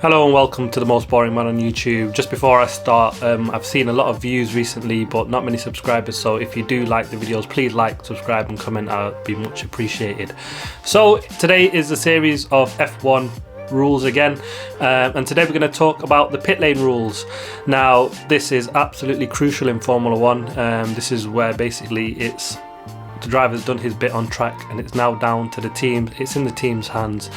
Hello and welcome to the most boring man on YouTube. Just before I start, I've seen a lot of views recently but not many subscribers, so if you do like the videos, please like, subscribe and comment. I'd be much appreciated. So today is a series of F1 rules again, and today we're going to talk about the pit lane rules. Now this is absolutely crucial in Formula 1. This is where basically the driver's done his bit on track and it's now down to the team. It's in the team's hands,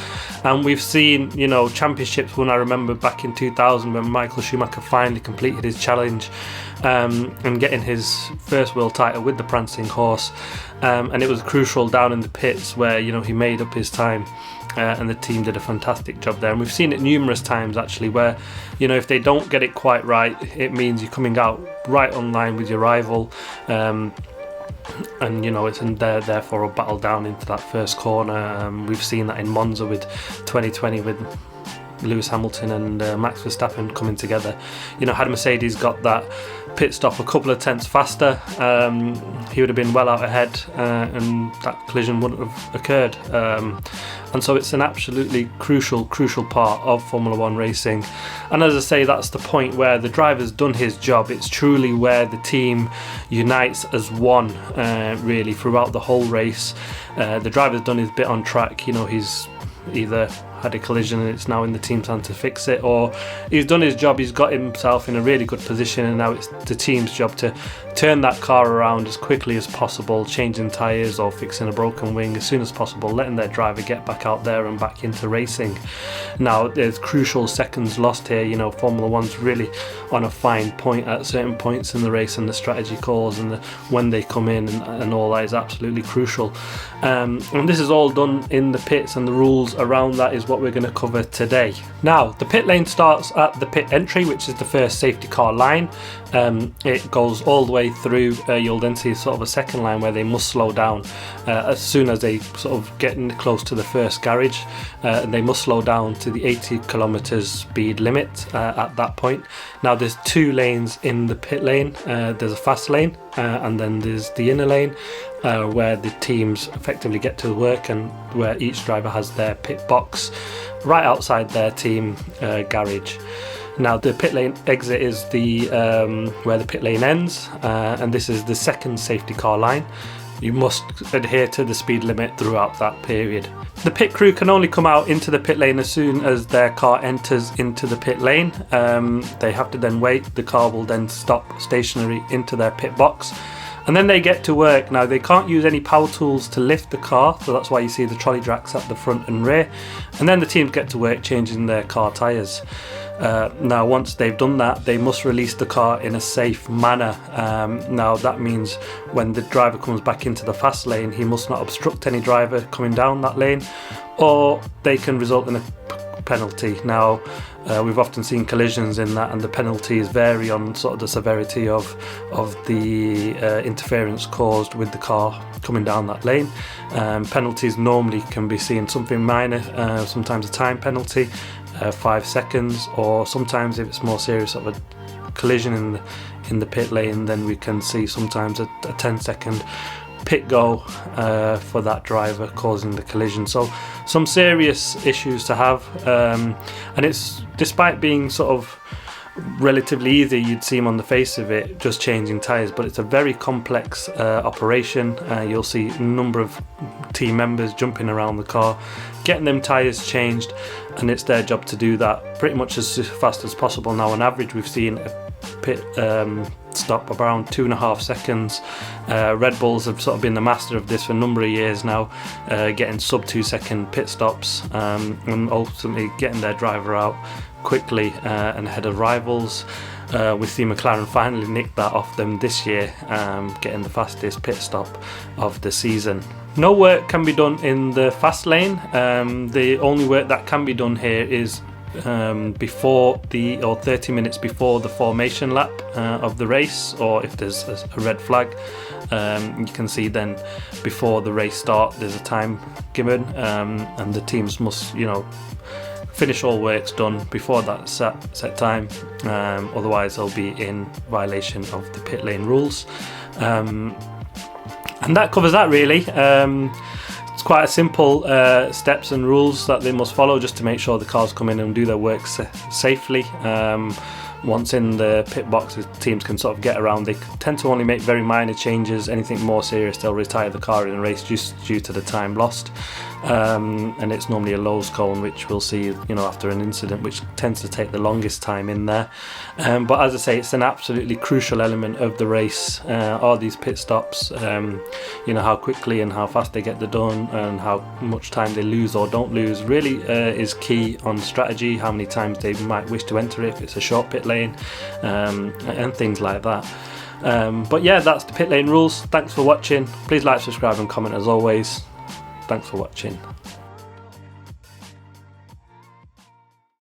and we've seen, championships won. I remember back in 2000 when Michael Schumacher finally completed his challenge and getting his first world title with the prancing horse, and it was crucial down in the pits where he made up his time, and the team did a fantastic job there. And we've seen it numerous times actually where if they don't get it quite right, it means you're coming out right on line with your rival, and it's therefore a battle down into that first corner. We've seen that in Monza with 2020 with Lewis Hamilton and Max Verstappen coming together. Had Mercedes got that pit stop a couple of tenths faster, he would have been well out ahead, and that collision wouldn't have occurred. And so it's an absolutely crucial part of Formula 1 racing. And as I say, that's the point where the driver's done his job. It's truly where the team unites as one, really, throughout the whole race. The driver's done his bit on track. He's either had a collision and it's now in the team's hand to fix it, or he's done his job, he's got himself in a really good position, and now it's the team's job to turn that car around as quickly as possible, changing tyres or fixing a broken wing as soon as possible, letting their driver get back out there and back into racing. Now there's crucial seconds lost here. Formula 1's really on a fine point at certain points in the race, and the strategy calls and when they come in and all that is absolutely crucial, and this is all done in the pits, and the rules around that is what we're going to cover today. Now the pit lane starts at the pit entry, which is the first safety car line. It goes all the way through. You'll then see sort of a second line where they must slow down as soon as they sort of get close to the first garage, and they must slow down to the 80 kilometers speed limit at that point. Now there's two lanes in the pit lane. There's a fast lane, and then there's the inner lane, where the teams effectively get to work and where each driver has their pit box right outside their team garage. Now the pit lane exit is the where the pit lane ends, and this is the second safety car line. You must adhere to the speed limit throughout that period. The pit crew can only come out into the pit lane as soon as their car enters into the pit lane. They have to then wait. The car will then stop stationary into their pit box, and then they get to work. Now they can't use any power tools to lift the car, so that's why you see the trolley jacks at the front and rear, and then the teams get to work changing their car tyres. Now once they've done that, they must release the car in a safe manner. Now that means when the driver comes back into the fast lane, he must not obstruct any driver coming down that lane, or they can result in a penalty. Now we've often seen collisions in that, and the penalties vary on sort of the severity of the interference caused with the car coming down that lane. Penalties normally can be seen something minor, sometimes a time penalty, 5 seconds, or sometimes if it's more serious of a collision in the pit lane, then we can see sometimes a 10-second pit go for that driver causing the collision. So some serious issues to have, and it's, despite being sort of relatively easy, you'd seem on the face of it, just changing tyres, but it's a very complex operation. You'll see a number of team members jumping around the car, getting them tyres changed, and it's their job to do that pretty much as fast as possible. Now on average we've seen a pit stop around 2.5 seconds. Red Bulls have sort of been the master of this for a number of years now, getting sub 2 second pit stops, and ultimately getting their driver out quickly and ahead of rivals. We see McLaren finally nicked that off them this year, getting the fastest pit stop of the season. No work can be done in the fast lane. The only work that can be done here is before 30 minutes before the formation lap of the race, or if there's a red flag. You can see then before the race start there's a time given, and the teams must finish all works done before that set time, otherwise they'll be in violation of the pit lane rules. And that covers that really. It's quite a simple steps and rules that they must follow just to make sure the cars come in and do their work safely. Once in the pit box, the teams can sort of get around. They tend to only make very minor changes. Anything more serious, they'll retire the car in a race just due to the time lost. And it's normally a Lowe's cone, which we'll see, after an incident, which tends to take the longest time in there. But as I say, it's an absolutely crucial element of the race. All these pit stops, how quickly and how fast they get done, and how much time they lose or don't lose, really is key on strategy. How many times they might wish to enter it if it's a short pit lane, and things like that. But yeah, that's the pit lane rules. Thanks for watching. Please like, subscribe and comment as always. Thanks for watching.